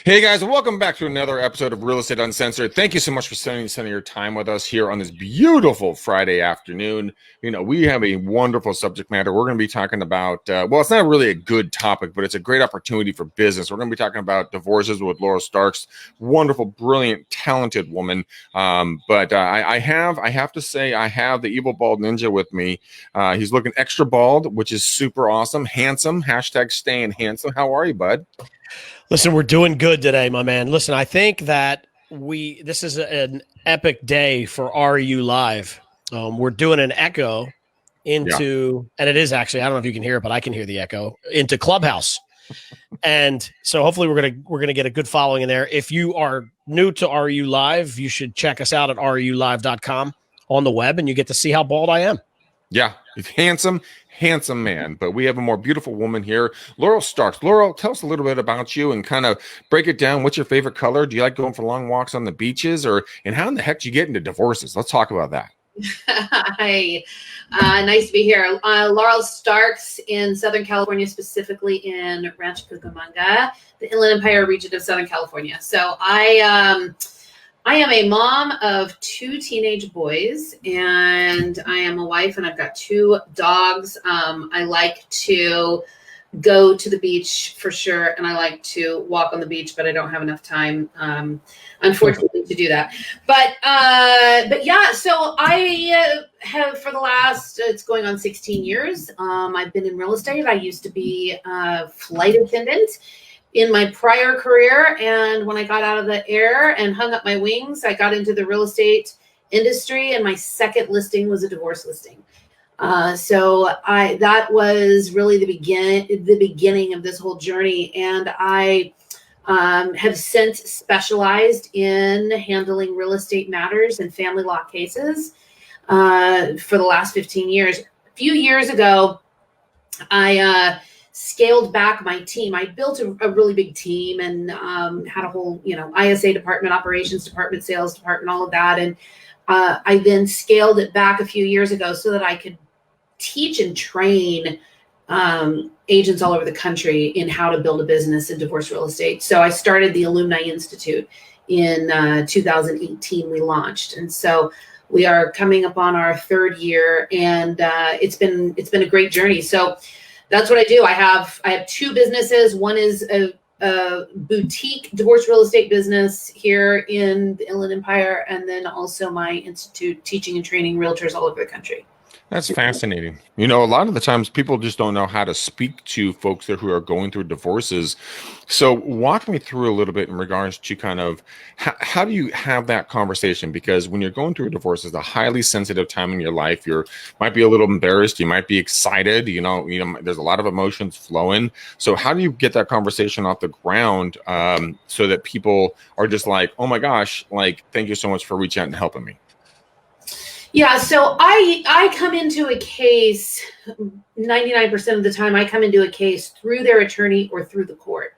Hey guys, welcome back to another episode of Real Estate Uncensored. Thank you so much for spending your time with us here on this beautiful Friday afternoon. We have a wonderful subject matter. We're going to be talking about, well, it's not really a good topic, but it's a great opportunity for business. We're going to be talking about divorces with Laurel Starks, wonderful, brilliant, talented woman. But I have to say, I have the evil bald ninja with me. He's looking extra bald, which is super awesome. Handsome, hashtag staying handsome. How are you, bud? Listen, we're doing good today, my man. Listen, I think that this is an epic day for RU Live. We're doing an echo into, and it is actually, I don't know if you can hear it, but I can hear the echo into Clubhouse. And so hopefully we're gonna get a good following in there. If you are new to RU Live, you should check us out at rulive.com on the web, and you get to see how bald I am. Yeah, he's handsome man. But we have a more beautiful woman here, Laurel Starks. Laurel, tell us a little bit about you and kind of break it down. What's your favorite color? Do you like going for long walks on the beaches, and how in the heck do you get into divorces? Let's talk about that. Hi, nice to be here. Laurel Starks in Southern California, specifically in Rancho Cucamonga, the Inland Empire region of Southern California. So I am a mom of two teenage boys, and I am a wife, and I've got two dogs. I like to go to the beach for sure, and I like to walk on the beach, but I don't have enough time, unfortunately, to do that. But yeah, so I have for the last, it's going on 16 years. I've been in real estate. I used to be a flight attendant in my prior career, and when I got out of the air and hung up my wings, I got into the real estate industry, and my second listing was a divorce listing. So that was really the beginning of this whole journey, and I have since specialized in handling real estate matters and family law cases for the last 15 years. A few years ago, I scaled back my team. I built a really big team and had a whole, ISA department, operations department, sales department, all of that. And I then scaled it back a few years ago so that I could teach and train agents all over the country in how to build a business in divorce real estate. So I started the Alumni Institute in 2018. We launched, and so we are coming up on our third year, and it's been a great journey. So that's what I do. I have two businesses. One is a boutique divorce real estate business here in the Inland Empire, and then also my institute teaching and training realtors all over the country. That's fascinating. A lot of the times people just don't know how to speak to folks who are going through divorces. So walk me through a little bit in regards to kind of how do you have that conversation? Because when you're going through a divorce, it's a highly sensitive time in your life. You might be a little embarrassed. You might be excited. There's a lot of emotions flowing. So how do you get that conversation off the ground so that people are just like, oh my gosh, like, thank you so much for reaching out and helping me? Yeah, so I come into a case 99% of the time. I come into a case through their attorney or through the court.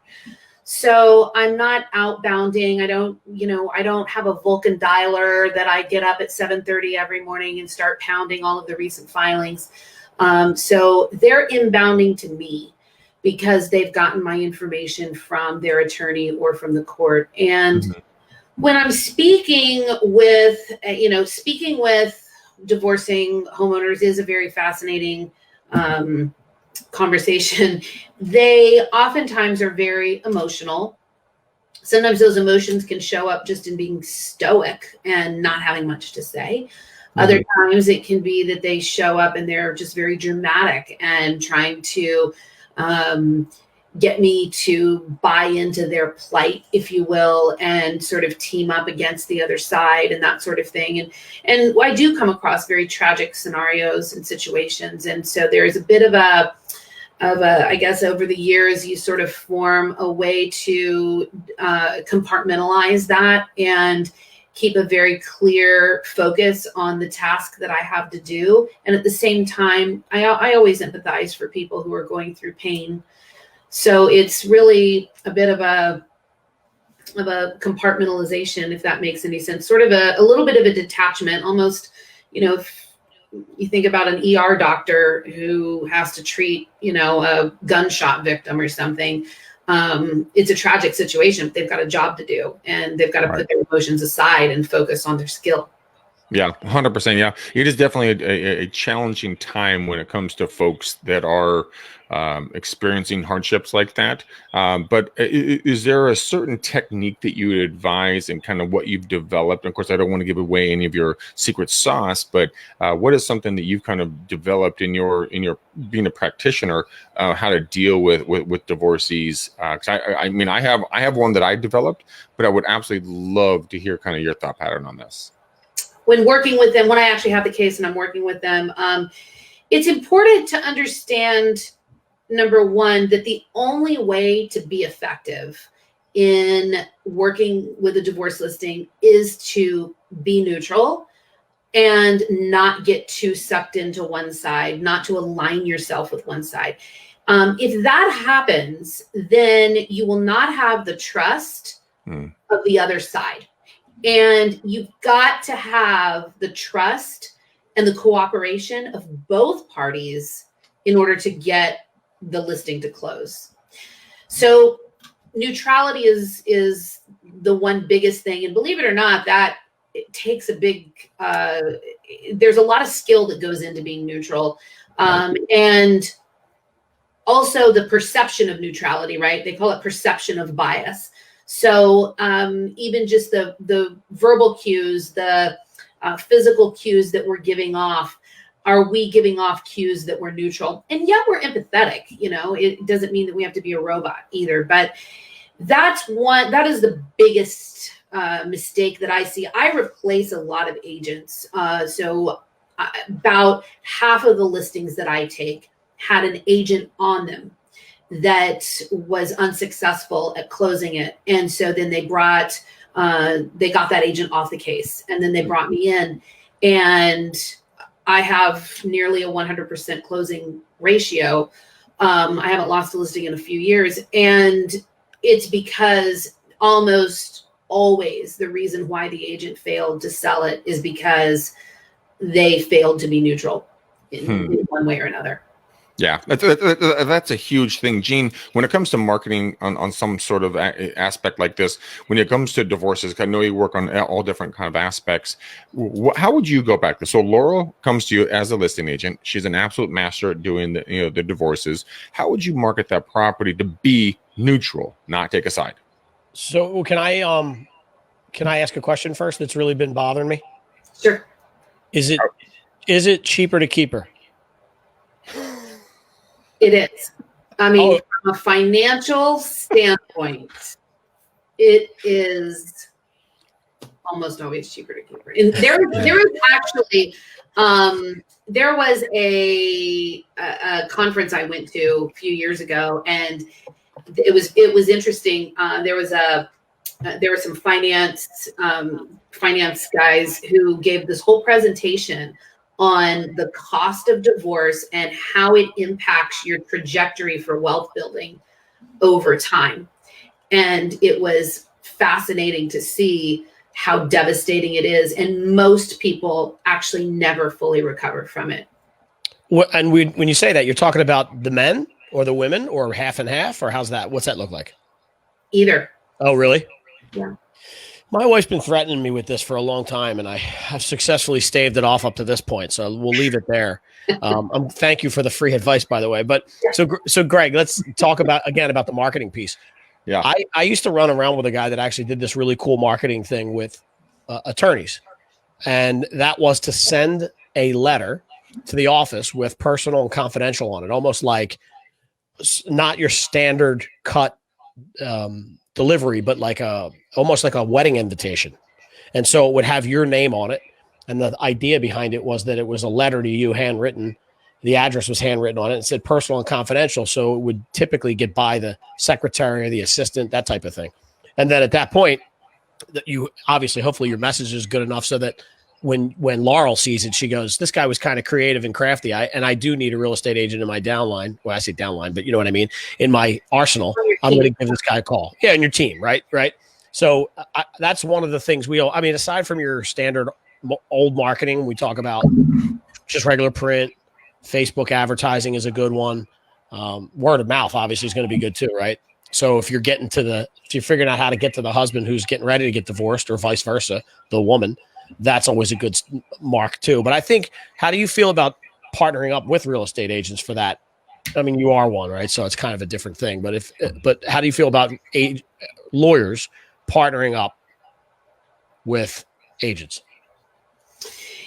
So I'm not outbounding. I don't have a Vulcan dialer that I get up at 7:30 every morning and start pounding all of the recent filings. So they're inbounding to me because they've gotten my information from their attorney or from the court. And when I'm speaking with divorcing homeowners is a very fascinating conversation. They oftentimes are very emotional. Sometimes those emotions can show up just in being stoic and not having much to say. Other times it can be that they show up and they're just very dramatic and trying to get me to buy into their plight, if you will, and sort of team up against the other side and that sort of thing. And I do come across very tragic scenarios and situations. And so there's a bit of I guess over the years, you sort of form a way to compartmentalize that and keep a very clear focus on the task that I have to do. And at the same time, I always empathize for people who are going through pain. So it's really a bit of a compartmentalization, if that makes any sense, sort of a little bit of a detachment, almost, if you think about an ER doctor who has to treat, a gunshot victim or something. it's a tragic situation. They've got a job to do, and they've got to put their emotions aside and focus on their skill. Yeah, 100%. Yeah, it is definitely a challenging time when it comes to folks that are experiencing hardships like that. But is there a certain technique that you would advise and kind of what you've developed? And of course, I don't want to give away any of your secret sauce, but what is something that you've kind of developed in your being a practitioner, how to deal with divorcees? Because I mean, I have one that I developed, but I would absolutely love to hear kind of your thought pattern on this. When working with them, when I actually have the case and I'm working with them, it's important to understand, number one, that the only way to be effective in working with a divorce listing is to be neutral and not get too sucked into one side, not to align yourself with one side. If that happens, then you will not have the trust of the other side. And you've got to have the trust and the cooperation of both parties in order to get the listing to close. So neutrality is the one biggest thing. And believe it or not, that it takes a big, there's a lot of skill that goes into being neutral. And also the perception of neutrality, right? They call it perception of bias. So even just the verbal cues, the physical cues that we're giving off, are we giving off cues that we're neutral? And yet we're empathetic, you know, it doesn't mean that we have to be a robot either, but that is the biggest mistake that I see. I replace a lot of agents. So about half of the listings that I take had an agent on them that was unsuccessful at closing it. And so then they got that agent off the case, and then they brought me in, and I have nearly a 100% closing ratio. I haven't lost a listing in a few years, and it's because almost always the reason why the agent failed to sell it is because they failed to be neutral in one way or another. Yeah, that's a huge thing, Gene. When it comes to marketing on some sort of aspect like this, when it comes to divorces, I know you work on all different kind of aspects. How would you go back? So Laurel comes to you as a listing agent. She's an absolute master at doing the divorces. How would you market that property to be neutral, not take a side? So can I ask a question first? That's really been bothering me. Sure. Is it cheaper to keep her? It is. I mean, from a financial standpoint, it is almost always cheaper to keep her. And there was actually there was a conference I went to a few years ago, and it was interesting. There were some finance guys who gave this whole presentation on the cost of divorce and how it impacts your trajectory for wealth building over time. And it was fascinating to see how devastating it is. And most people actually never fully recover from it. And when you say that, you're talking about the men or the women, or half and half, or what's that look like? Either. Oh, really? Yeah. My wife's been threatening me with this for a long time, and I have successfully staved it off up to this point. So we'll leave it there. Thank you for the free advice, by the way. But so Greg, let's talk about the marketing piece. Yeah. I used to run around with a guy that actually did this really cool marketing thing with attorneys. And that was to send a letter to the office with personal and confidential on it, almost like not your standard cut delivery, but almost like a wedding invitation. And so it would have your name on it. And the idea behind it was that it was a letter to you, handwritten. The address was handwritten on it. It said personal and confidential. So it would typically get by the secretary or the assistant, that type of thing. And then at that point, that you obviously, hopefully your message is good enough so that when Laurel sees it, she goes, this guy was kind of creative and crafty. I do need a real estate agent in my downline. Well, I say downline, but you know what I mean? In my arsenal, I'm going to give this guy a call. Yeah, and your team, right? Right. So that's one of the things aside from your standard old marketing, we talk about just regular print. Facebook advertising is a good one. Word of mouth obviously is going to be good too, right? So if you're figuring out how to get to the husband who's getting ready to get divorced, or vice versa, the woman, that's always a good mark too. But I think, how do you feel about partnering up with real estate agents for that? I mean, you are one, right? So it's kind of a different thing. But how do you feel about lawyers partnering up with agents?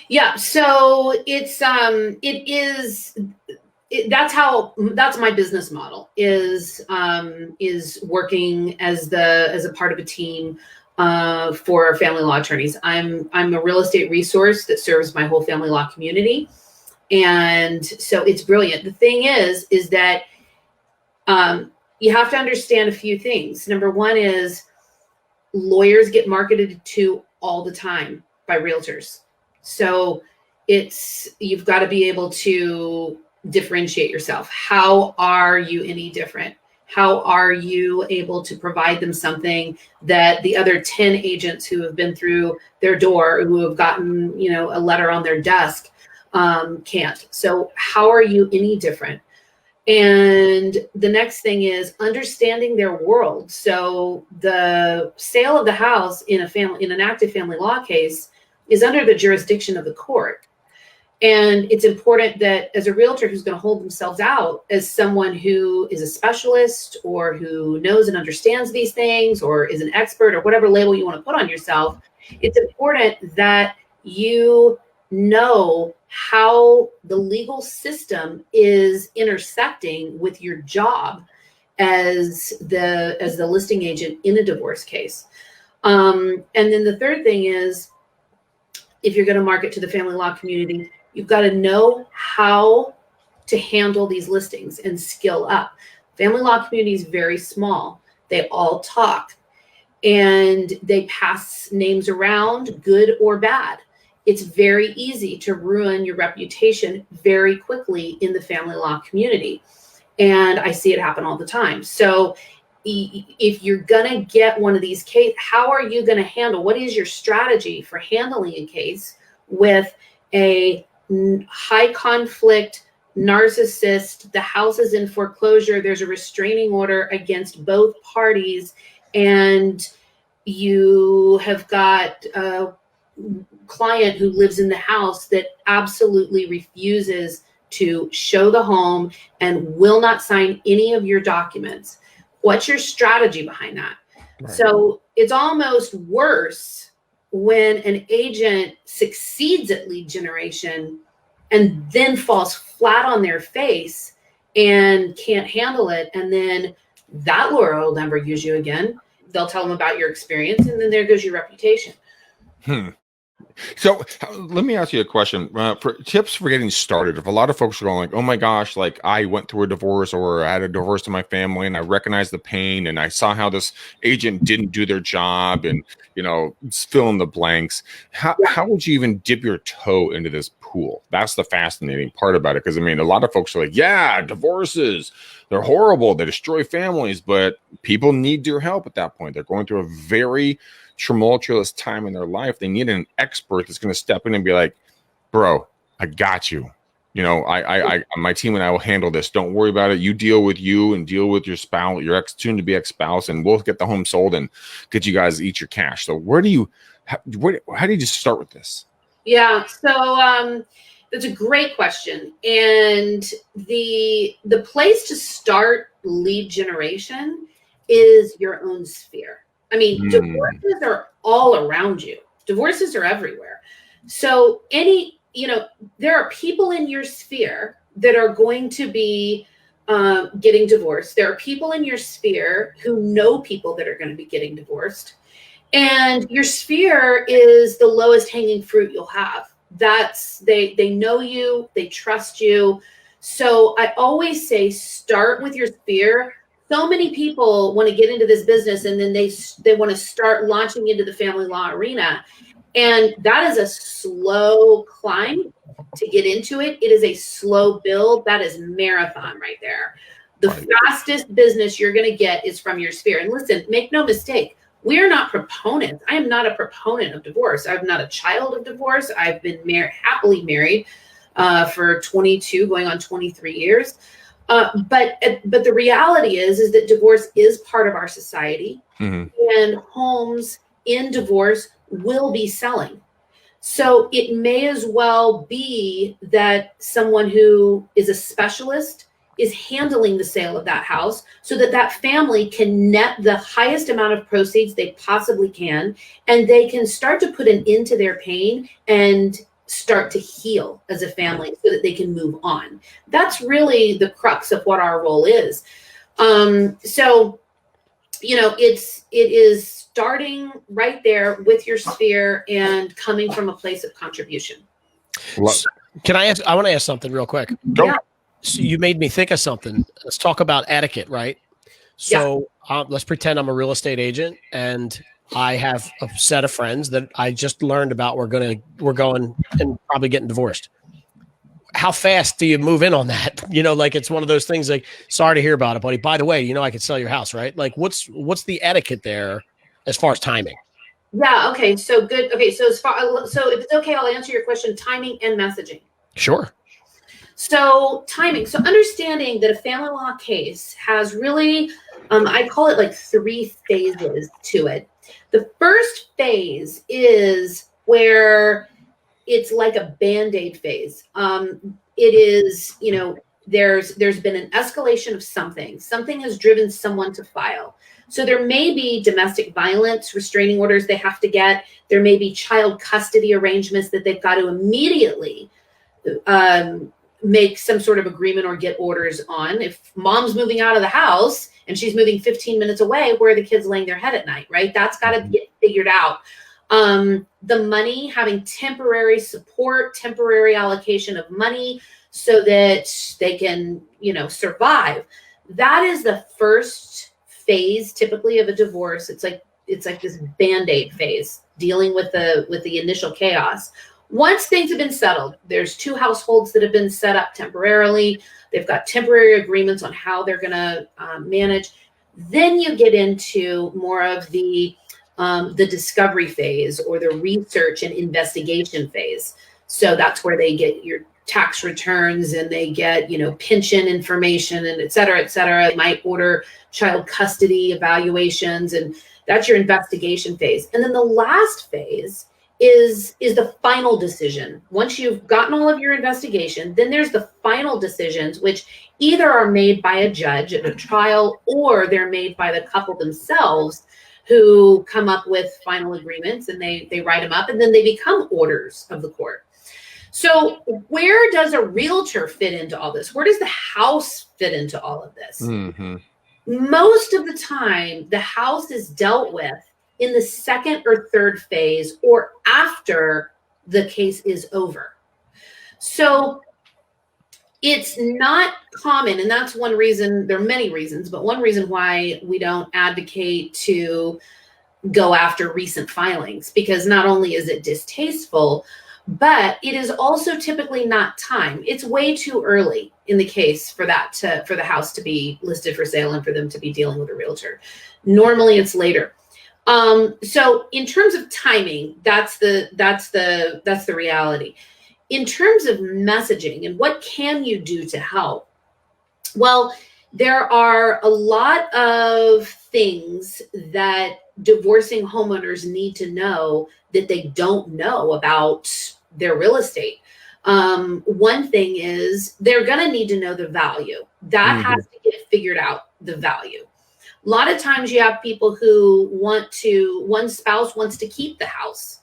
Yeah, so that's my business model is working as a part of a team for family law attorneys. I'm a real estate resource that serves my whole family law community. And so it's brilliant. The thing is that you have to understand a few things. Number one is lawyers get marketed to all the time by realtors. So you've got to be able to differentiate yourself. How are you any different? How are you able to provide them something that the other 10 agents who have been through their door, who have gotten, a letter on their desk, can't? So how are you any different? And the next thing is understanding their world. So the sale of the house in an active family law case is under the jurisdiction of the court. And it's important that as a realtor who's going to hold themselves out as someone who is a specialist or who knows and understands these things or is an expert or whatever label you want to put on yourself, it's important that you know how the legal system is intersecting with your job as the listing agent in a divorce case. And then the third thing is, if you're going to market to the family law community, you've got to know how to handle these listings and skill up. Family law community is very small. They all talk and they pass names around, good or bad. It's very easy to ruin your reputation very quickly in the family law community. And I see it happen all the time. So if you're going to get one of these cases, how are you going to handle, what is your strategy for handling a case with a high conflict narcissist? The house is in foreclosure. There's a restraining order against both parties. And you have got a client who lives in the house that absolutely refuses to show the home and will not sign any of your documents. What's your strategy behind that? Right. So it's almost worse when an agent succeeds at lead generation and then falls flat on their face and can't handle it. And then that lawyer will never use you again. They'll tell them about your experience, and then there goes your reputation. So let me ask you a question. For tips for getting started, if a lot of folks are going like, oh my gosh, like I went through a divorce or I had a divorce in my family and I recognize the pain and I saw how this agent didn't do their job and, fill in the blanks. How would you even dip your toe into this pool? That's the fascinating part about it. Because, a lot of folks are like, yeah, divorces, they're horrible. They destroy families. But people need your help at that point. They're going through a very tumultuous time in their life. They need an expert that's going to step in and be like, bro, I got you. My team and I will handle this. Don't worry about it. You deal with you and deal with your spouse, your soon to be ex-spouse, and we'll get the home sold and get you guys to eat your cash. So how do you start with this? Yeah. So, that's a great question. And the place to start lead generation is your own sphere. Divorces are all around you. Divorces are everywhere. So there are people in your sphere that are going to be getting divorced. There are people in your sphere who know people that are going to be getting divorced. And your sphere is the lowest hanging fruit you'll have. They know you, they trust you. So I always say, start with your sphere. So many people want to get into this business and then they want to start launching into the family law arena. And that is a slow climb to get into it. It is a slow build. That is marathon right there. The fastest business you're going to get is from your sphere. And listen, make no mistake, we are not proponents. I am not a proponent of divorce. I'm not a child of divorce. I've been happily married for 22, going on 23 years. But the reality is that divorce is part of our society, Mhm. and homes in divorce will be selling. So it may as well be that someone who is a specialist is handling the sale of that house so that that family can net the highest amount of proceeds they possibly can, and they can start to put an end to their pain and start to heal as a family so that they can move on. That's really the crux of what our role is. So it is starting right there with your sphere and coming from a place of contribution. So, I want to ask something real quick. Go. Yeah. So you made me think of something. Let's talk about etiquette, right? So let's pretend I'm a real estate agent and I have a set of friends that I just learned about. We're going and probably getting divorced. How fast do you move in on that? Like it's one of those things like, sorry to hear about it, buddy. By the way, I could sell your house, right? Like what's the etiquette there as far as timing? Yeah. Okay. So good. Okay. So if it's okay, I'll answer your question: timing and messaging. Sure. So timing. So understanding that a family law case has really, I call it like 3 phases to it. The first phase is where it's like a Band-Aid phase. It is, there's been an escalation of something. Something has driven someone to file. So there may be domestic violence restraining orders they have to get. There may be child custody arrangements that they've got to immediately make some sort of agreement or get orders on. If mom's moving out of the house and she's moving 15 minutes away, where are the kids laying their head at night, right? That's got to get figured out. The money, having temporary support, temporary allocation of money so that they can, survive. That is the first phase typically of a divorce. It's like this Band-Aid phase, dealing with the initial chaos. Once things have been settled, there's 2 households that have been set up temporarily. They've got temporary agreements on how they're going to manage. Then you get into more of the discovery phase or the research and investigation phase. So that's where they get your tax returns and they get, pension information and et cetera, et cetera. They might order child custody evaluations, and that's your investigation phase. And then the last phase is the final decision. Once you've gotten all of your investigation, then there's the final decisions, which either are made by a judge at a trial or they're made by the couple themselves, who come up with final agreements, and they write them up, and then they become orders of the court. So where does a realtor fit into all this? Where does the house fit into all of this? Mm-hmm. Most of the time, the house is dealt with in the second or third phase or after the case is over. So it's not common, and that's one reason. There are many reasons, but one reason why we don't advocate to go after recent filings, because not only is it distasteful, but it is also typically not time. It's way too early in the case for the house to be listed for sale and for them to be dealing with a realtor. Normally it's later. So in terms of timing, that's the reality. In terms of messaging and what can you do to help? Well, there are a lot of things that divorcing homeowners need to know that they don't know about their real estate. One thing is they're going to need to know the value. That has to get figured out, the value. A lot of times you have people who one spouse wants to keep the house.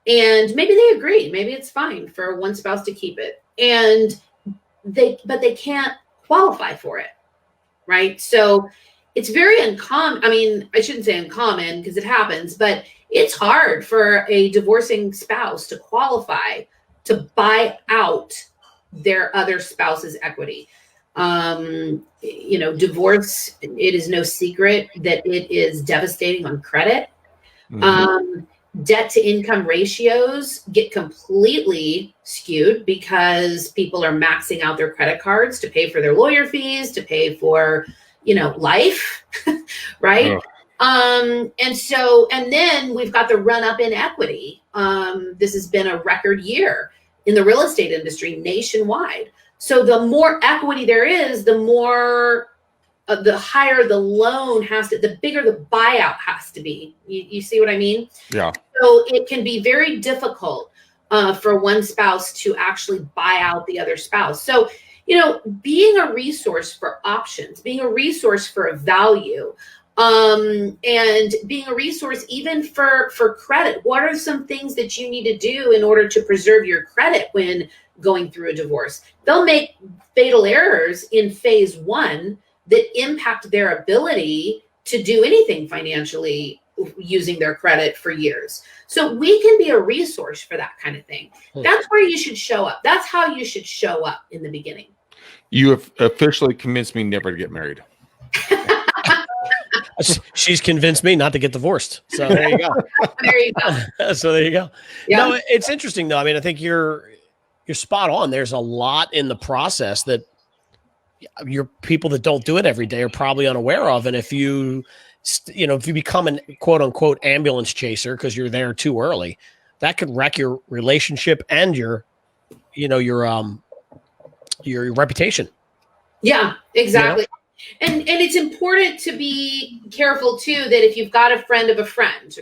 And maybe they agree. Maybe it's fine for one spouse to keep it. But they can't qualify for it, right? So it's very uncommon. I mean, I shouldn't say uncommon because it happens, but it's hard for a divorcing spouse to qualify to buy out their other spouse's equity. Divorce, it is no secret that it is devastating on credit. Debt to income ratios get completely skewed because people are maxing out their credit cards to pay for their lawyer fees, to pay for, life, right? And then we've got the run up in equity. This has been a record year in the real estate industry nationwide. So the more equity there is, the more the higher the loan has to, the bigger the buyout has to be. You see what I mean? Yeah. So it can be very difficult for one spouse to actually buy out the other spouse. So, being a resource for options, being a resource for a value, and being a resource even for credit. What are some things that you need to do in order to preserve your credit when going through a divorce? They'll make fatal errors in phase one that impact their ability to do anything financially using their credit for years. So we can be a resource for that kind of thing. That's where you should show up. That's how you should show up in the beginning. You have officially convinced me never to get married. She's convinced me not to get divorced. So there you go. There you go. So there you go. Yeah. No, it's interesting though. I mean, I think you're spot on. There's a lot in the process that your people that don't do it every day are probably unaware of. And if you become an quote unquote ambulance chaser because you're there too early, that could wreck your relationship and your reputation. Yeah, exactly. And it's important to be careful too, that if you've got a friend of a friend,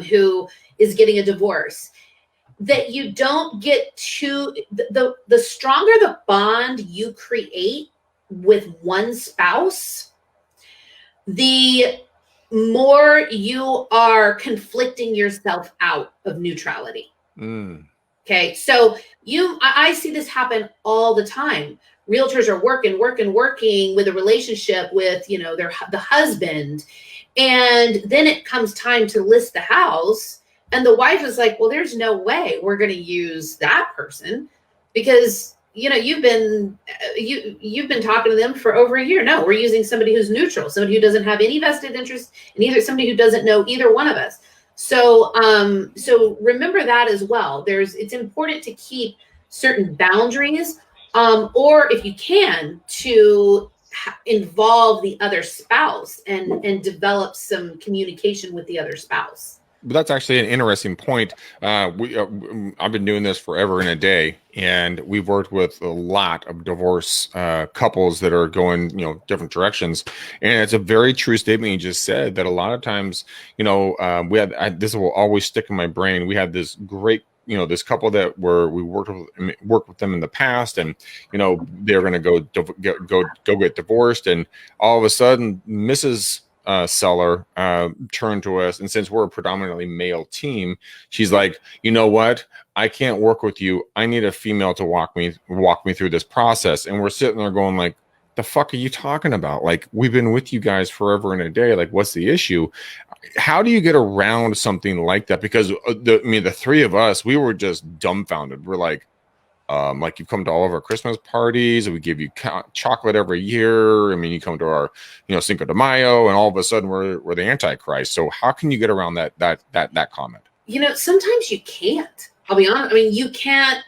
who is getting a divorce, that you don't get too, the stronger the bond you create with one spouse, the more you are conflicting yourself out of neutrality. Okay. So I see this happen all the time. Realtors are working with a relationship with, the husband. And then it comes time to list the house. And the wife is like, well, there's no way we're going to use that person because, you've been talking to them for over a year. No, we're using somebody who's neutral, somebody who doesn't have any vested interest in either, somebody who doesn't know either one of us. So, so remember that as well. It's important to keep certain boundaries, or if you can, to involve the other spouse and develop some communication with the other spouse. But that's actually an interesting point. I've been doing this forever and a day, and we've worked with a lot of divorce couples that are going, different directions. And it's a very true statement you just said that a lot of times, this will always stick in my brain. We had this great, this couple that we worked with them in the past, and they're going to go get divorced, and all of a sudden, Mrs. Seller turned to us, and since we're a predominantly male team, she's like, you know what? I can't work with you. I need a female to walk me through this process. And we're sitting there going like, the fuck are you talking about? Like, we've been with you guys forever and a day. Like, what's the issue? How do you get around something like that? Because the three of us, we were just dumbfounded. We're like you come to all of our Christmas parties, and we give you chocolate every year. I mean, you come to our, Cinco de Mayo, and all of a sudden we're the Antichrist. So how can you get around that comment? Sometimes you can't. I'll be honest. I mean, you can't,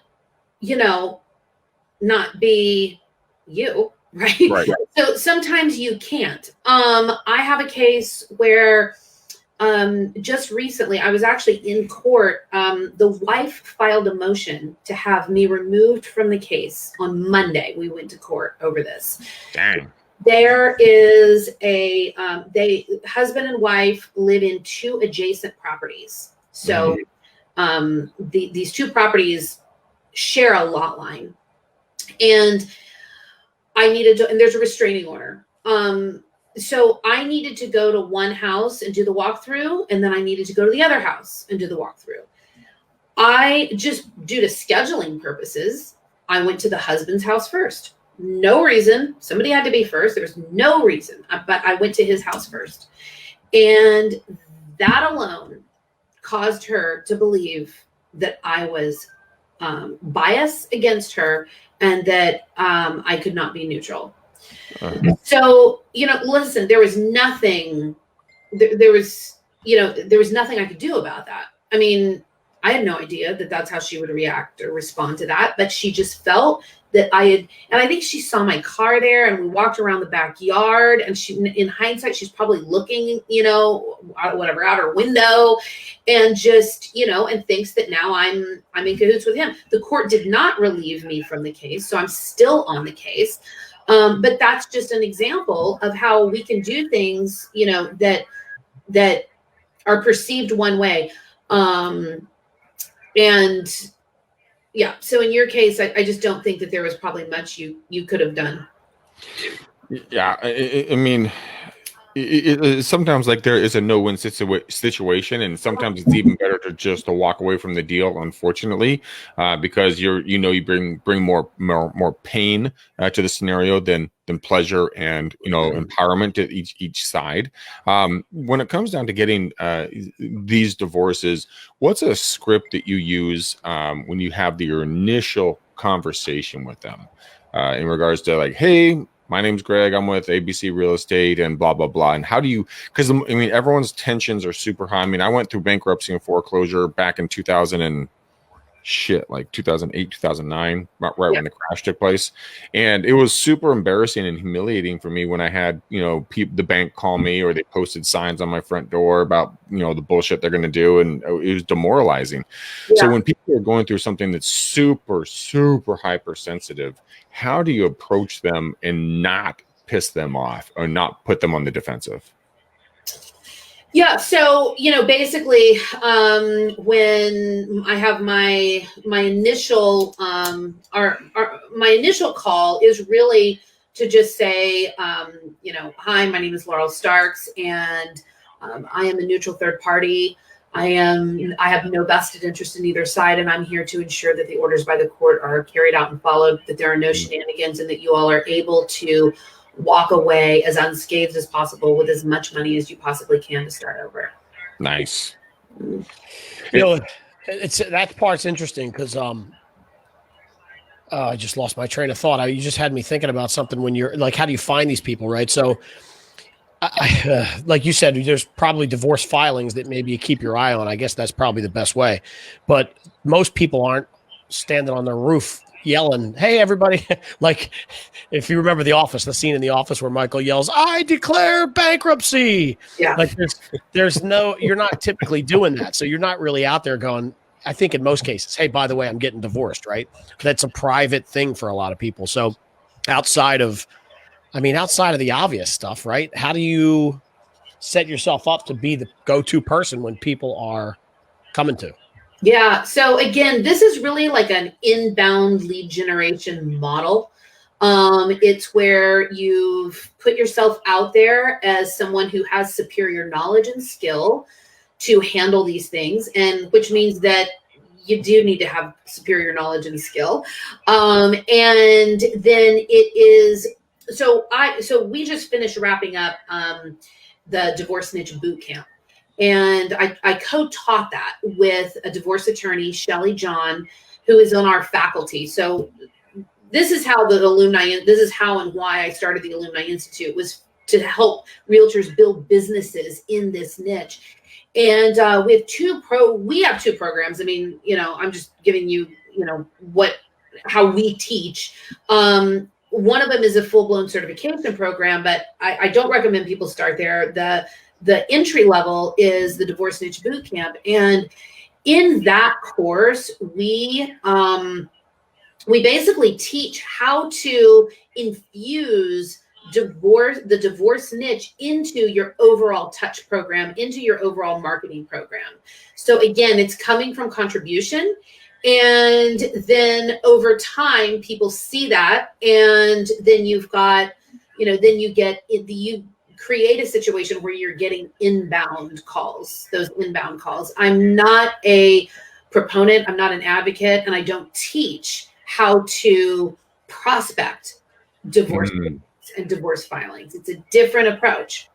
not be you, right? Right. So sometimes you can't. I have a case where just recently, I was actually in court. The wife filed a motion to have me removed from the case on Monday. We went to court over this. Dang. There is husband and wife live in two adjacent properties. So these two properties share a lot line, and and there's a restraining order. So I needed to go to one house and do the walkthrough, and then I needed to go to the other house and do the walkthrough. I just, due to scheduling purposes, I went to the husband's house first. No reason. Somebody had to be first. There was no reason, but I went to his house first. And that alone caused her to believe that I was biased against her and that I could not be neutral. So, listen, there was nothing I could do about that. I mean, I had no idea that that's how she would react or respond to that, but she just felt that I had, and I think she saw my car there, and we walked around the backyard, and she, in hindsight, she's probably looking, whatever, out her window, and just, and thinks that now I'm in cahoots with him. The court did not relieve me from the case, so I'm still on the case. But that's just an example of how we can do things, that are perceived one way. And yeah, so in your case, I just don't think that there was probably much you could have done. Yeah, I mean, sometimes like there is a no-win situation, and sometimes it's even better to just to walk away from the deal, unfortunately, because you bring more pain to the scenario than pleasure and empowerment to each side. When it comes down to getting these divorces, what's a script that you use when you have your initial conversation with them in regards to like, hey, my name's Greg, I'm with ABC Real Estate and blah, blah, blah. And how do you, because I mean, everyone's tensions are super high. I mean, I went through bankruptcy and foreclosure back in 2008, 2009, right when the crash took place. And it was super embarrassing and humiliating for me when I had, the bank call me, or they posted signs on my front door about, the bullshit they're going to do. And it was demoralizing. Yeah. So when people are going through something that's super, super hypersensitive, how do you approach them and not piss them off or not put them on the defensive? Yeah. So, basically, when I have my initial, my initial call is really to just say, hi, my name is Laurel Starks, and I am a neutral third party. I have no vested interest in either side, and I'm here to ensure that the orders by the court are carried out and followed, that there are no shenanigans, and that you all are able to walk away as unscathed as possible with as much money as you possibly can to start over. Nice. That part's interesting because I just lost my train of thought. You just had me thinking about something when you're like, how do you find these people, right? So like you said, there's probably divorce filings that maybe you keep your eye on. I guess that's probably the best way. But most people aren't standing on their roof yelling, hey, everybody. Like if you remember The Office, the scene in The Office where Michael yells, I declare bankruptcy. Yeah. Like you're not typically doing that. So you're not really out there going, I think in most cases, hey, by the way, I'm getting divorced, right? That's a private thing for a lot of people. So outside of the obvious stuff, right? How do you set yourself up to be the go-to person when people are coming to? Yeah. So again, this is really like an inbound lead generation model. It's where you've put yourself out there as someone who has superior knowledge and skill to handle these things, and which means that you do need to have superior knowledge and skill. And then it is, so we just finished wrapping up the Divorce Niche Boot Camp. And I co-taught that with a divorce attorney, Shelly John, who is on our faculty. So this is how and why I started the Alumni Institute, was to help realtors build businesses in this niche. And we have two programs. I mean, I'm just giving you, how we teach. One of them is a full-blown certification program, but I don't recommend people start there. The entry level is the Divorce Niche Boot Camp. And in that course, we basically teach how to infuse the divorce niche into your overall touch program, into your overall marketing program. So again, it's coming from contribution. And then over time, people see that. And then you've got, you create a situation where you're getting inbound calls, those inbound calls. I'm not a proponent, I'm not an advocate, and I don't teach how to prospect divorce and divorce filings. It's a different approach.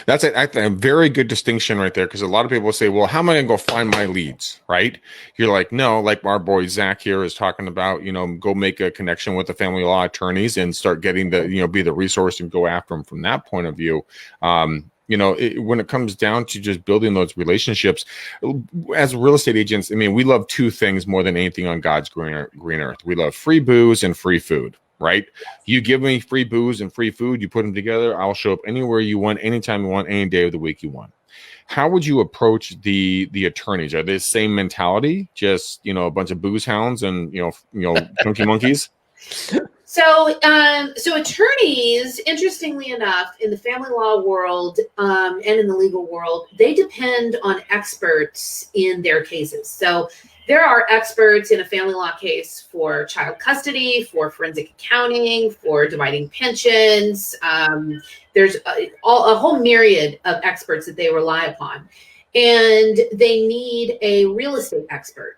That's a very good distinction right there, because a lot of people say, well, how am I going to go find my leads, right? You're like, no, like our boy Zach here is talking about, go make a connection with the family law attorneys and start getting be the resource and go after them from that point of view. when it comes down to just building those relationships as real estate agents, I mean, we love two things more than anything on God's green earth. We love free booze and free food, right? You give me free booze and free food, you put them together, I'll show up anywhere you want, anytime you want, any day of the week you want. How would you approach the attorneys? Are they the same mentality, just a bunch of booze hounds and chunky monkeys? So attorneys, interestingly enough, in the family law world and in the legal world, they depend on experts in their cases. So there are experts in a family law case for child custody, for forensic accounting, for dividing pensions. There's a whole myriad of experts that they rely upon, and they need a real estate expert.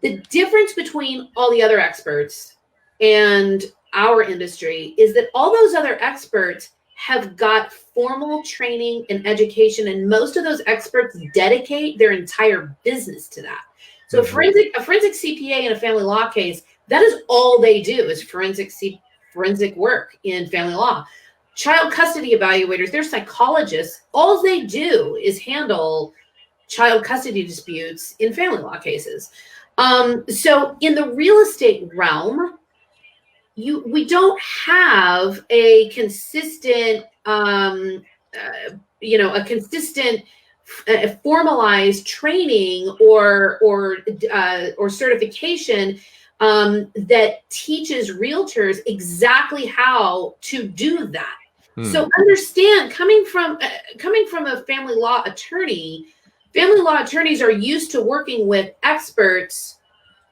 The difference between all the other experts and our industry is that all those other experts have got formal training and education, and most of those experts dedicate their entire business to that. So a forensic CPA in a family law case, that is all they do is forensic work in family law. Child custody evaluators, they're psychologists. All they do is handle child custody disputes in family law cases. So in the real estate realm, we don't have a consistent, formalized training or certification that teaches realtors exactly how to do that. So understand, coming from a family law attorney, family law attorneys are used to working with experts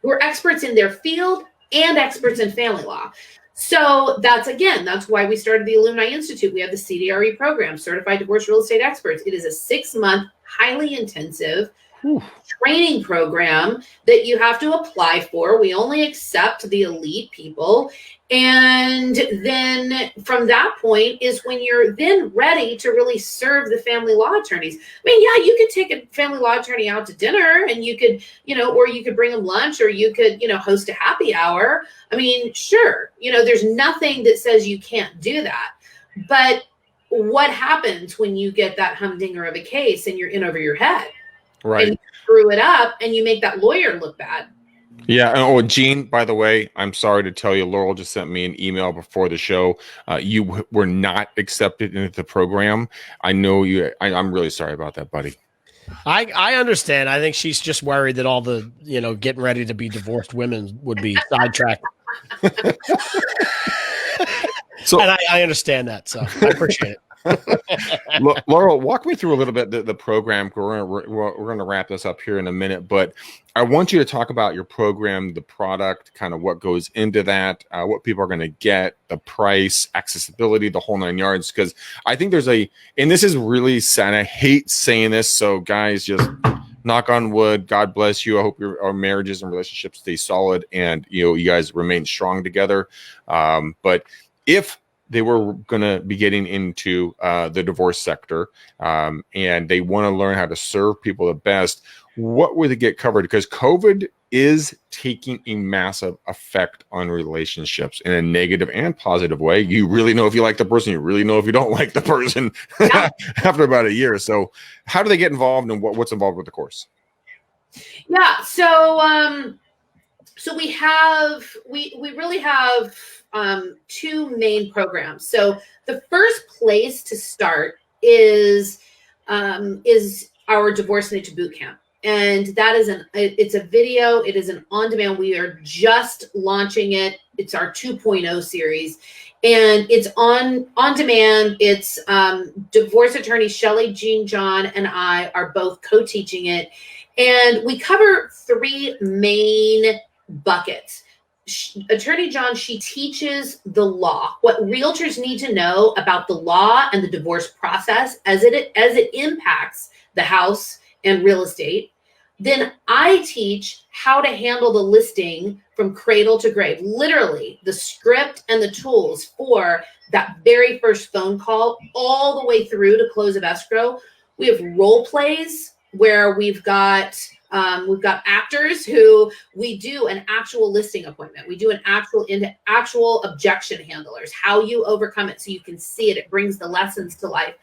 who are experts in their field and experts in family law. So that's why we started the Alumni Institute. We have the CDRE program, Certified Divorce Real Estate Experts. It is a 6-month, highly intensive training program that you have to apply for. We only accept the elite people. And then from that point is when you're then ready to really serve the family law attorneys. I mean, yeah, you could take a family law attorney out to dinner, and you could, or you could bring them lunch, or you could, host a happy hour. I mean, sure, there's nothing that says you can't do that. But what happens when you get that humdinger of a case and you're in over your head? Right. And you screw it up and you make that lawyer look bad. Yeah. Oh, Gene, by the way, I'm sorry to tell you, Laurel just sent me an email before the show. You were not accepted into the program. I know you. I'm really sorry about that, buddy. I understand. I think she's just worried that all the, getting ready to be divorced women would be sidetracked. So, and I understand that. So I appreciate it. Laurel, walk me through a little bit the program. We're going to wrap this up here in a minute, but I want you to talk about your program, the product, kind of what goes into that, what people are going to get, the price, accessibility, the whole 9 yards. Because I think and this is really sad. I hate saying this, so guys, just knock on wood. God bless you. I hope our marriages and relationships stay solid, and you guys remain strong together. But if they were going to be getting into the divorce sector and they want to learn how to serve people the best, what would they get covered? Because COVID is taking a massive effect on relationships in a negative and positive way. You really know if you like the person, you really know if you don't like the person after about a year. So how do they get involved, and what's involved with the course? Yeah. So we really have two main programs. So the first place to start is our Divorce Niche Bootcamp. And that is it's a video. It is an on-demand. We are just launching it. It's our 2.0 series, and it's on demand. It's divorce attorney Shelley Jean John and I are both co-teaching it. And we cover 3 main buckets. Attorney John, she teaches the law, what realtors need to know about the law and the divorce process as it impacts the house and real estate. Then I teach how to handle the listing from cradle to grave, literally the script and the tools for that very first phone call all the way through to close of escrow. We have role plays where we've got actors who we do an actual listing appointment. We do an actual objection handlers, how you overcome it so you can see it. It brings the lessons to life.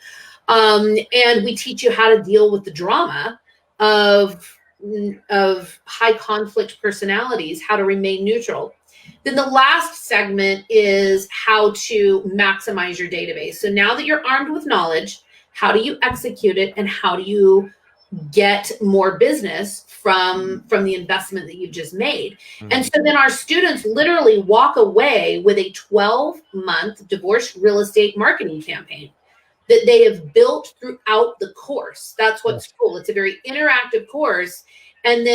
And we teach you how to deal with the drama of high conflict personalities, how to remain neutral. Then the last segment is how to maximize your database. So now that you're armed with knowledge, how do you execute it, and how do you get more business from the investment that you've just made? And so then our students literally walk away with a 12-month divorce real estate marketing campaign that they have built throughout the course. That's what's cool. It's a very interactive course. And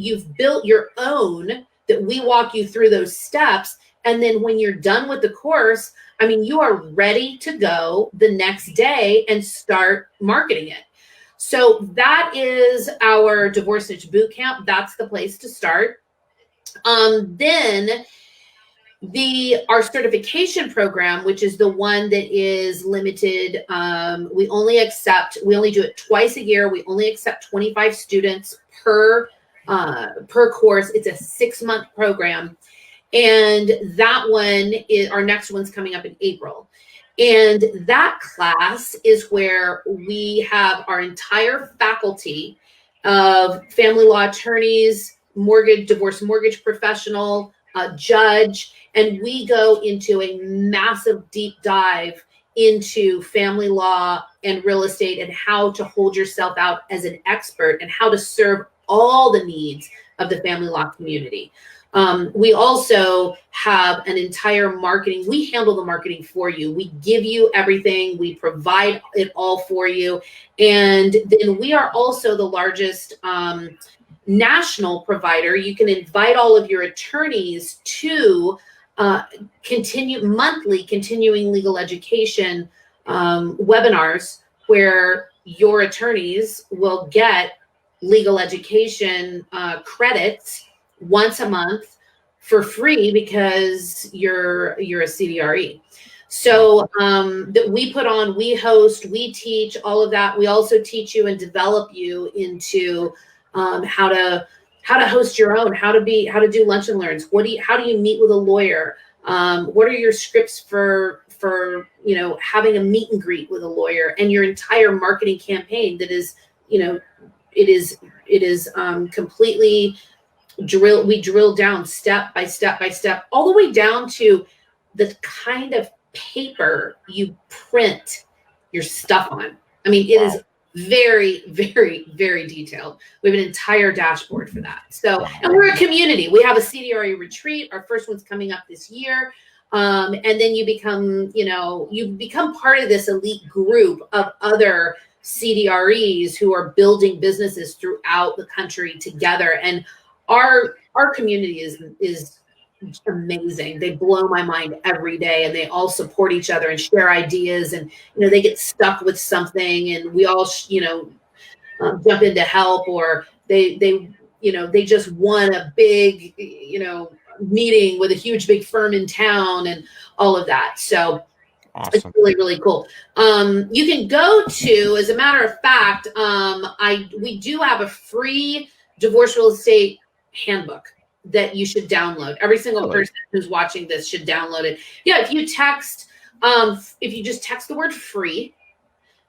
you've built your own that we walk you through those steps. And then when you're done with the course, I mean, you are ready to go the next day and start marketing it. So that is our Divorce Niche Bootcamp. That's the place to start. Then our certification program, which is the one that is limited, we only do it twice a year. We only accept 25 students per course. It's a 6-month program. And that one our next one's coming up in April. And that class is where we have our entire faculty of family law attorneys, divorce mortgage professional, judge, and we go into a massive deep dive into family law and real estate and how to hold yourself out as an expert and how to serve all the needs of the family law community. We also have an entire marketing. We handle the marketing for you. We give you everything. We provide it all for you. And then we are also the largest national provider. You can invite all of your attorneys to continuing legal education webinars where your attorneys will get legal education credits once a month for free because you're a CDRE. So that we put on, we host, we teach all of that. We also teach you and develop you into how to host your own, how to do lunch and learns. How do you meet with a lawyer? What are your scripts for having a meet and greet with a lawyer, and your entire marketing campaign that is, it is completely we drill down step by step by step, all the way down to the kind of paper you print your stuff on. I mean, it is very, very, very detailed. We have an entire dashboard for that. So, and we're a community. We have a CDRE retreat. Our first one's coming up this year. And then you become part of this elite group of other CDREs who are building businesses throughout the country together. And our community is amazing. They blow my mind every day, and they all support each other and share ideas, and they get stuck with something and we all jump in to help, or they just won a big meeting with a huge big firm in town and all of that. So awesome. It's really, really cool. You can go to, as a matter of fact, we do have a free divorce real estate handbook that you should download. Every single person who's watching this should download it. Yeah, if you just text the word free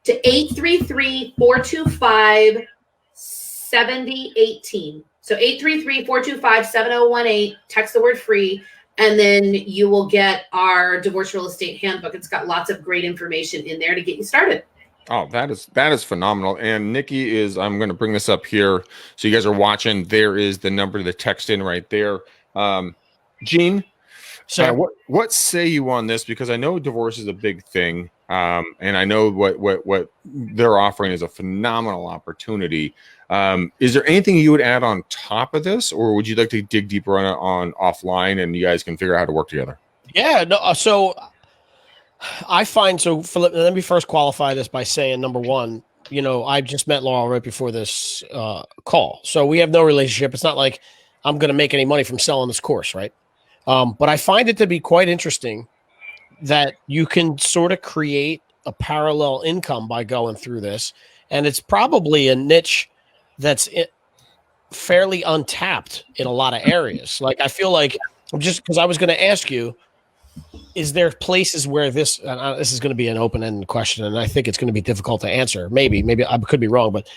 to 833-425-7018. So 833-425-7018, text the word free, and then you will get our divorce real estate handbook. It's got lots of great information in there to get you started. Oh, that is phenomenal. And Nikki I'm going to bring this up here so you guys are watching. There is the number to text in right there. Gene, what say you on this? Because I know divorce is a big thing. And I know what they're offering is a phenomenal opportunity. Is there anything you would add on top of this, or would you like to dig deeper on offline and you guys can figure out how to work together? Yeah, no. So I find, let me first qualify this by saying, number one, I just met Laurel right before this call. So we have no relationship. It's not like I'm going to make any money from selling this course, right? But I find it to be quite interesting that you can sort of create a parallel income by going through this. And it's probably a niche that's fairly untapped in a lot of areas. Like, I feel like, just because I was going to ask you, is there places where this is going to be an open-ended question, and I think it's going to be difficult to answer. Maybe I could be wrong, but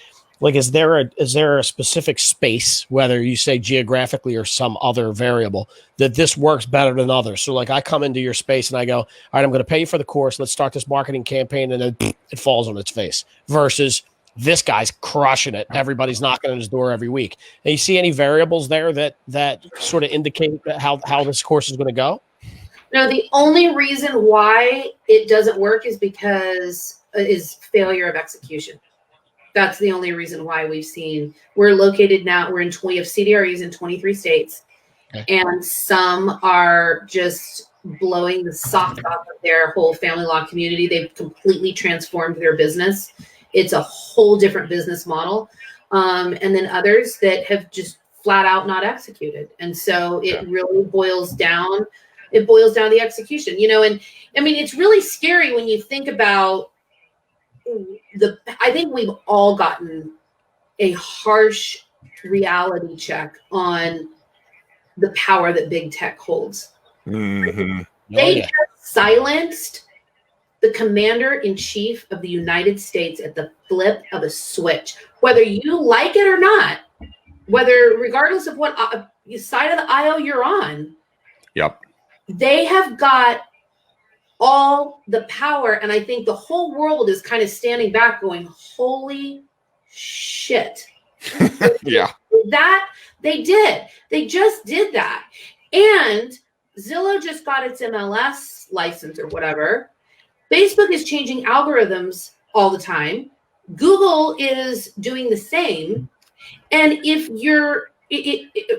like, is there a specific space, whether you say geographically or some other variable, that this works better than others? So like, I come into your space and I go, all right, I'm going to pay you for the course. Let's start this marketing campaign. And then it falls on its face versus this guy's crushing it. Everybody's knocking on his door every week. And you see any variables there that sort of indicate how this course is going to go? No, the only reason why it doesn't work is because is failure of execution. That's the only reason why we're located now. We're in 20 of CDREs in 23 states. Okay. And some are just blowing the socks off of their whole family law community. They've completely transformed their business. It's a whole different business model. And then others that have just flat out not executed. And so it really boils down. It boils down to the execution, and I mean, it's really scary when you think about I think we've all gotten a harsh reality check on the power that big tech holds. Mm-hmm. They have silenced the commander-in-chief of the United States at the flip of a switch, whether you like it or not, regardless of what side of the aisle you're on. Yep. They have got all the power, and I think the whole world is kind of standing back going, holy shit. Yeah. That they just did that. And Zillow just got its MLS license or whatever. Facebook is changing algorithms all the time. Google is doing the same. And if you're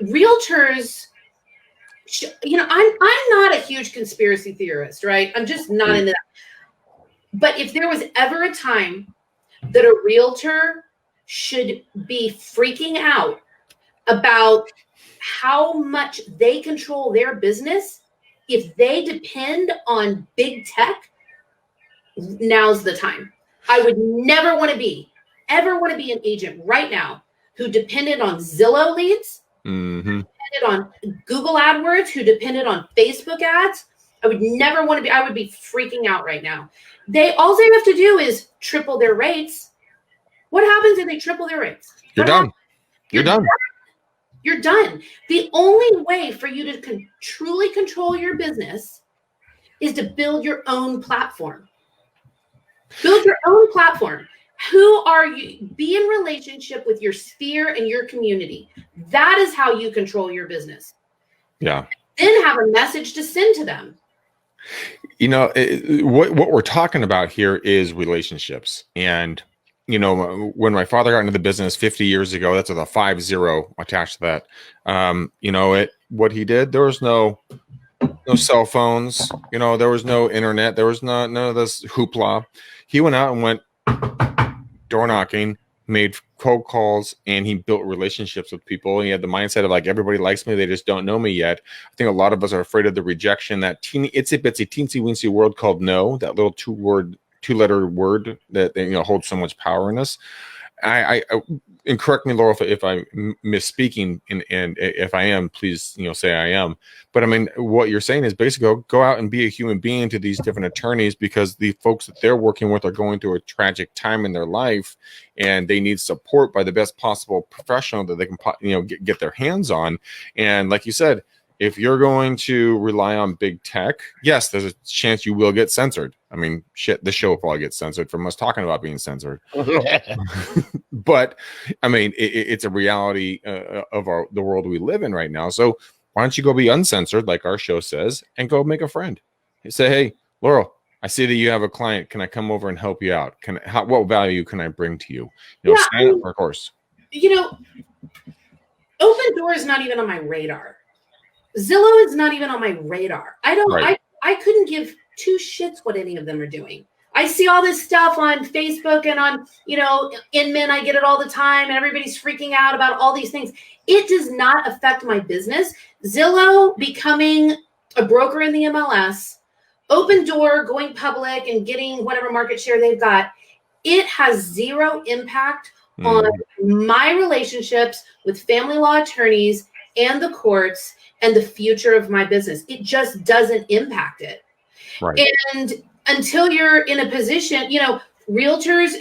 realtors, I'm not a huge conspiracy theorist, right? I'm just not into that. But if there was ever a time that a realtor should be freaking out about how much they control their business, if they depend on big tech, now's the time. I would never want to be an agent right now who depended on Zillow leads, mm-hmm. depended on Google AdWords, who depended on Facebook ads. I would never want to be. I would be freaking out right now. All they have to do is triple their rates. What happens if they triple their rates? You're done. You're done. You're done. The only way for you to truly control your business is to build your own platform. Build your own platform. Who are you? Be in relationship with your sphere and your community. That is how you control your business. Yeah. Then have a message to send to them. What we're talking about here is relationships. And, when my father got into the business 50 years ago, that's with a 50 attached to that. What he did, there was no cell phones, there was no internet, there was none of this hoopla. He went out and went door knocking, made cold calls, and he built relationships with people. He had the mindset of like, everybody likes me, they just don't know me yet. I think a lot of us are afraid of the rejection, that teeny itsy bitsy teensy weensy word called no, that little two-letter word that holds so much power in us. I and correct me, Laurel, if I'm misspeaking, and if I am, please say I am. But I mean, what you're saying is basically go out and be a human being to these different attorneys, because the folks that they're working with are going through a tragic time in their life, and they need support by the best possible professional that they can get their hands on. And like you said, if you're going to rely on big tech, yes, there's a chance you will get censored. I mean, shit, the show will probably get censored from us talking about being censored. But I mean, it's a reality of the world we live in right now. So why don't you go be uncensored, like our show says, and go make a friend? You say, hey, Laurel, I see that you have a client. Can I come over and help you out? What value can I bring to you? Sign up for a course. Open Door is not even on my radar. Zillow is not even on my radar. I couldn't give two shits what any of them are doing. I see all this stuff on Facebook and on, Inman, I get it all the time, and everybody's freaking out about all these things. It does not affect my business. Zillow becoming a broker in the MLS, Open Door going public and getting whatever market share they've got, it has zero impact on my relationships with family law attorneys and the courts and the future of my business. It just doesn't impact it. Right. And until you're in a position, realtors,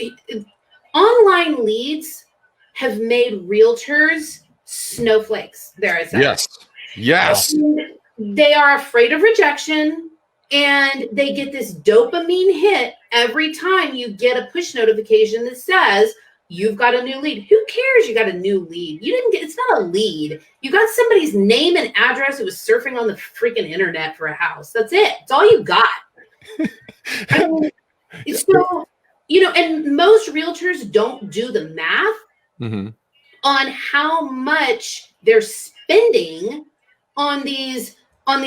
online leads have made realtors snowflakes. There I said it. Yes. They are afraid of rejection, and they get this dopamine hit every time you get a push notification that says you've got a new lead. Who cares? You got a new lead. You didn't get, it's not a lead. You got somebody's name and address who was surfing on the freaking internet for a house. That's it. It's all you got. I mean, so, and most realtors don't do the math on how much they're spending on these, their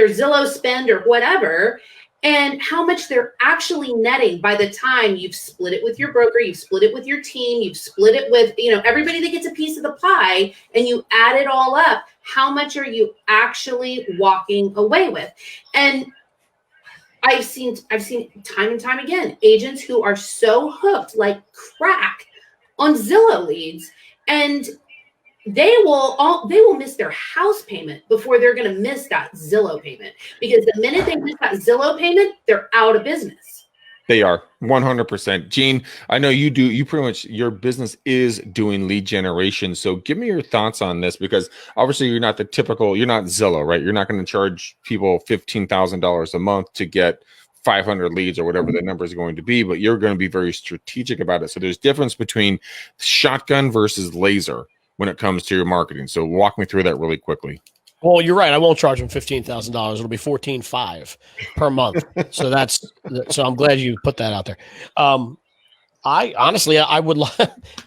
Zillow spend or whatever, and how much they're actually netting by the time you've split it with your broker, you've split it with your team, you've split it with, everybody that gets a piece of the pie, and you add it all up. How much are you actually walking away with? And I've seen time and time again, agents who are so hooked like crack on Zillow leads, and they will miss their house payment before they're going to miss that Zillow payment, because the minute they miss that Zillow payment, they're out of business. They are 100%. Gene, I know you pretty much, your business is doing lead generation. So give me your thoughts on this, because obviously you're not Zillow, right? You're not going to charge people $15,000 a month to get 500 leads or whatever the number is going to be, but you're going to be very strategic about it. So there's difference between shotgun versus laser when it comes to your marketing. So walk me through that really quickly. Well, you're right. I won't charge them $15,000. It'll be $14,500 per month. So I'm glad you put that out there. I honestly, I would love,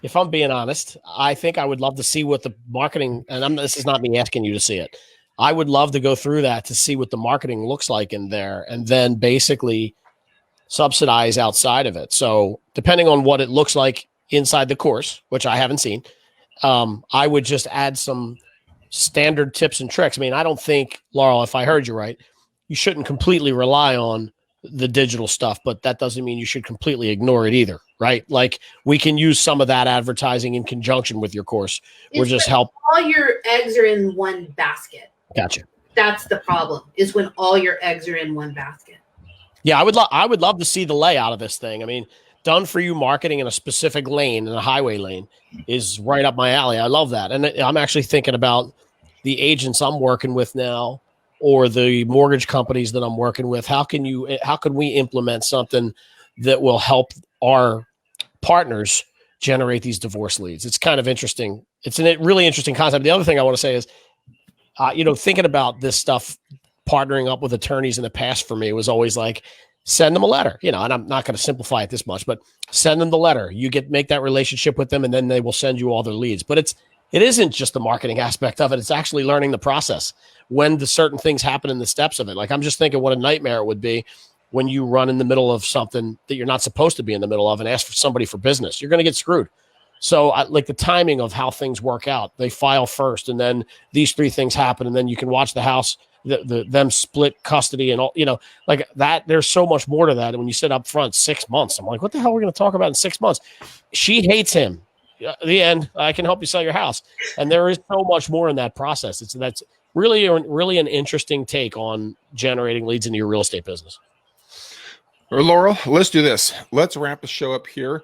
if I'm being honest, I think I would love to see what the marketing, and this is not me asking you to see it. I would love to go through that to see what the marketing looks like in there, and then basically subsidize outside of it. So depending on what it looks like inside the course, which I haven't seen, I would just add some standard tips and tricks. I mean, I don't think, Laurel, if I heard you right, you shouldn't completely rely on the digital stuff, but that doesn't mean you should completely ignore it either, right? Like, we can use some of that advertising in conjunction with your course. We're just help. All your eggs are in one basket. Gotcha. That's the problem, is when all your eggs are in one basket. Yeah, I would love to see the layout of this thing. I mean, done for you marketing in a specific lane, in a highway lane, is right up my alley. I love that. And I'm actually thinking about the agents I'm working with now, or the mortgage companies that I'm working with. How can we implement something that will help our partners generate these divorce leads? It's kind of interesting. It's a really interesting concept. The other thing I want to say is, thinking about this stuff, partnering up with attorneys in the past for me was always like, send them a letter, and I'm not going to simplify it this much, but send them the letter. You make that relationship with them, and then they will send you all their leads. But it isn't just the marketing aspect of it. It's actually learning the process, when the certain things happen in the steps of it. Like, I'm just thinking what a nightmare it would be when you run in the middle of something that you're not supposed to be in the middle of and ask for somebody for business. You're going to get screwed. So like the timing of how things work out, they file first, and then these three things happen, and then you can watch the house, them split custody and all, like that. There's so much more to that. And when you said up front, 6 months, I'm like, what the hell are we going to talk about in 6 months? She hates him. The end. I can help you sell your house. And there is so much more in that process. That's really an interesting take on generating leads into your real estate business. Laurel, let's do this. Let's wrap the show up here.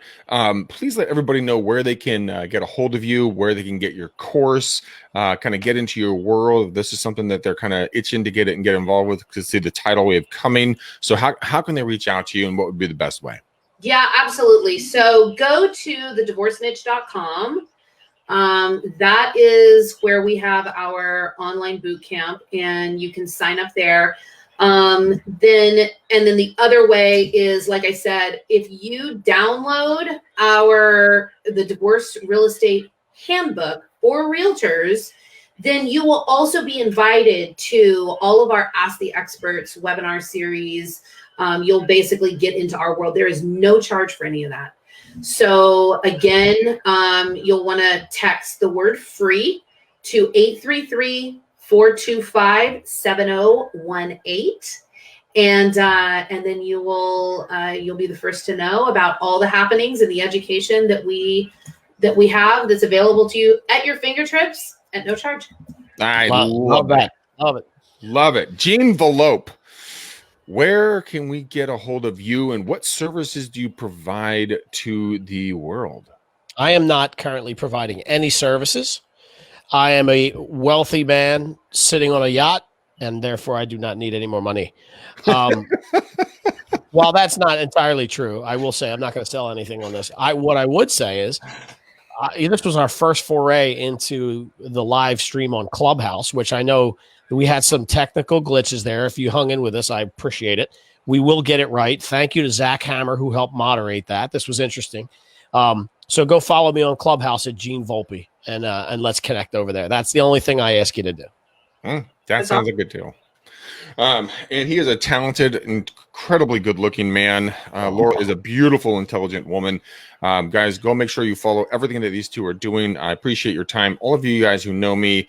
Please let everybody know where they can get a hold of you, where they can get your course, kind of get into your world. This is something that they're kind of itching to get it and get involved with, to see the tidal wave coming. So how can they reach out to you, and what would be the best way? Yeah, absolutely. So go to thedivorceniche.com. That is where we have our online boot camp, and you can sign up there. Then the other way is, like I said, if you download the divorce real estate handbook for realtors, then you will also be invited to all of our Ask the Experts webinar series. You'll basically get into our world. There is no charge for any of that. So again, you'll want to text the word free to 833-425-7018. And then you'll be the first to know about all the happenings and the education that we have that's available to you at your fingertips at no charge. I Love it. that. Love it. Love it. Gene Velope, where can we get a hold of you and what services do you provide to the world? I am not currently providing any services. I am a wealthy man sitting on a yacht, and therefore I do not need any more money. While that's not entirely true, I will say I'm not going to sell anything on this. What I would say is this was our first foray into the live stream on Clubhouse, which I know we had some technical glitches there. If you hung in with us, I appreciate it. We will get it right. Thank you to Zach Hammer, who helped moderate that. This was interesting. So go follow me on Clubhouse at Gene Volpe, and let's connect over there. That's the only thing I ask you to do. That sounds a good deal. And he is a talented, incredibly good-looking man. Laurel is a beautiful, intelligent woman. Guys, go make sure you follow everything that these two are doing. I appreciate your time. All of you guys who know me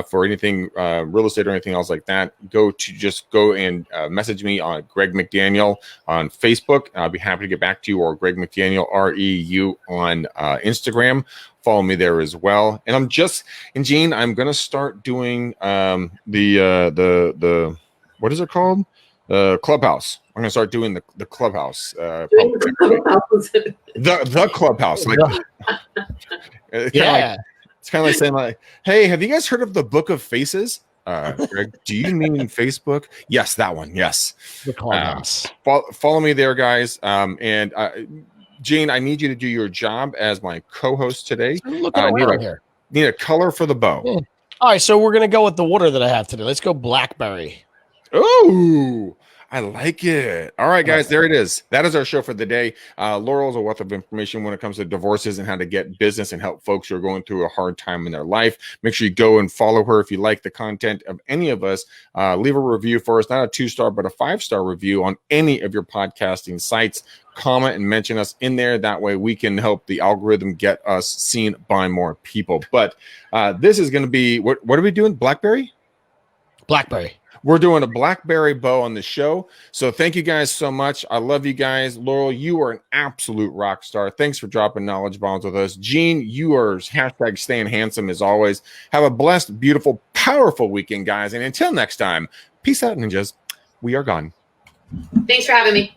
for anything real estate or anything else like that, go and message me on Greg McDaniel on Facebook. I'll be happy to get back to you, or Greg McDaniel REU on Instagram. Follow me there as well. And Gene, I'm going to start doing the what is it called? Clubhouse. I'm gonna start doing the Clubhouse. The Clubhouse. Like, it's kind of like saying, like, hey, have you guys heard of the Book of Faces? Greg, do you mean Facebook? Yes, that one. Yes. The Clubhouse. Follow me there, guys. And Gene, I need you to do your job as my co-host today. Need a color for the bow. Yeah. All right, so we're gonna go with the water that I have today. Let's go blackberry. Oh, I like it. All right, guys, there it is. That is our show for the day. Laurel's a wealth of information when it comes to divorces and how to get business and help folks who are going through a hard time in their life. Make sure you go and follow her. If you like the content of any of us, leave a review for us, not a 2-star, but a 5-star review on any of your podcasting sites. Comment and mention us in there. That way we can help the algorithm get us seen by more people. But this is going to be, what are we doing? Blackberry? Blackberry. We're doing a blackberry bow on the show. So thank you guys so much. I love you guys. Laurel, you are an absolute rock star. Thanks for dropping knowledge bombs with us. Gene, you are hashtag staying handsome as always. Have a blessed, beautiful, powerful weekend, guys. And until next time, peace out, ninjas. We are gone. Thanks for having me.